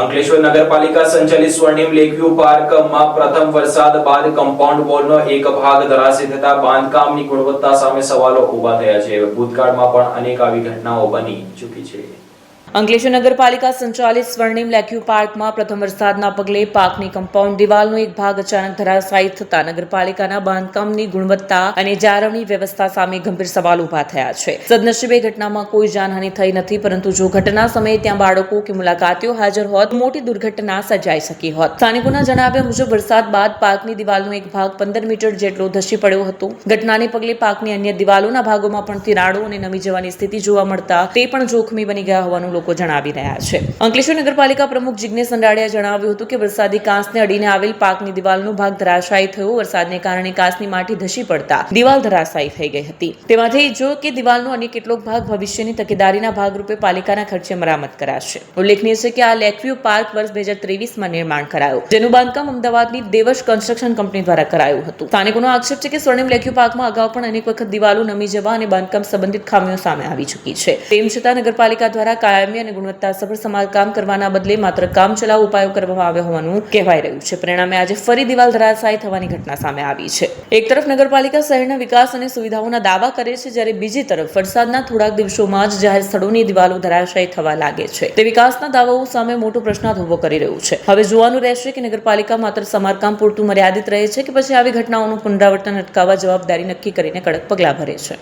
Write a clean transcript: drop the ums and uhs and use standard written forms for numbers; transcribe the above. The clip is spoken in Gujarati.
અંકલેશ્વર નગરપાલિકા સંચાલિત સ્વર્ણિમ લેકવ્યુ પાર્કમાં પ્રથમ વરસાદ બાદ કમ્પાઉન્ડ વોલનો એક ભાગ ધરાશયી થતા બાંધકામની ગુણવત્તા સામે સવાલો ઊભા થયા છે. ભૂતકાળમાં પણ અનેક આવી ઘટનાઓ બની ચૂકી છે. અંકલેશ્વર નગરપાલિકા સંચાલિત સ્વર્ણિમ લેકવ્યુ પાર્કમાં પ્રથમ વરસાદના પગલે પાર્કની કમ્પાઉન્ડ દિવાલનો એક ભાગ અચાનક ધરાશાયી થતા નગરપાલિકાના બાંધકામની ગુણવત્તા અને જાળવણી વ્યવસ્થા સામે ગંભીર સવાલ ઊભા થયા છે. સદનસીબે ઘટનામાં કોઈ જાનહાનિ થઈ નથી, પરંતુ જો ઘટના સમયે ત્યાં બાળકો કે મુલાકાતીઓ હાજર હોત મોટી દુર્ઘટના સર્જાઈ શકી હોત. સ્થાનિકોના જણાવ્યા મુજબ વરસાદ બાદ પાર્કની દિવાલનો એક ભાગ 15 મીટર જેટલો ધસી પડ્યો હતો. ઘટનાને પગલે પાર્કની અન્ય દિવાલોના ભાગોમાં પણ તિરાડો અને નમી જવાની સ્થિતિ જોવા મળતા તે પણ જોખમી બની ગયા હોવાનું લોકો જણાવી રહ્યા છે. અંકલેશ્વર નગરપાલિકા પ્રમુખ જિગ્નેશ સંડાડિયાએ જણાવ્યું હતું કે વરસાદી કાંસને અડીને આવેલ પાર્કની દિવાલનો ભાગ ધરાશાયી થયો. વરસાદને કારણે કાંસની માટી ધસી પડતા દિવાલ ધરાશાયી થઈ ગઈ હતી. તેમાંથી જો કે દિવાલનો અન્ય કેટલોક ભાગ ભવિષ્યની તકેદારીના ભાગરૂપે પાલિકાના ખર્ચે મરામત કરાશે. ઉલ્લેખનીય છે કે આ લેકવ્યુ પાર્ક વર્ષ 2023માં નિર્માણ કરાયું, જેનું બાંધકામ અમદાવાદની દેવશ કન્સ્ટ્રક્શન કંપની દ્વારા કરાયું હતું. સ્થાનિકોનો આક્ષેપ છે કે સ્વર્ણિમ લેકવ્યુ પાર્કમાં અગાઉ પણ અનેક વખત દિવાલો નમી જવા અને બાંધકામ સંબંધિત ખામીઓ સામે આવી ચૂકી છે. તેમ છતાં નગરપાલિકા દ્વારા કાયમી અને ગુણવત્તાસભર સમારકામ કરવાના બદલે માત્ર કામચલાઉ ઉપાયો કરવામાં આવ્યા હોવાનું કહેવાઈ રહ્યું છે. પરિણામે આજે ફરી દિવાલ ધરાશાયી થવાની ઘટના સામે આવી છે. એક તરફ નગરપાલિકા શહેરના વિકાસ અને સુવિધાઓના દાવા કરે છે, જ્યારે બીજી તરફ વરસાદના થોડાક દિવસોમાં જ જાહેર સ્થળોની દિવાલો ધરાશાયી થવા લાગે છે. તે વિકાસના દાવાઓ સામે મોટો પ્રશ્નાર્થ ઉભો કરી રહ્યું છે. હવે જોવાનું રહેશે કે નગરપાલિકા માત્ર સમારકામ પૂરતું મર્યાદિત રહે છે કે પછી આવી ઘટનાઓનું પુનરાવર્તન અટકાવવા જવાબદારી નક્કી કરીને કડક પગલાં ભરે છે.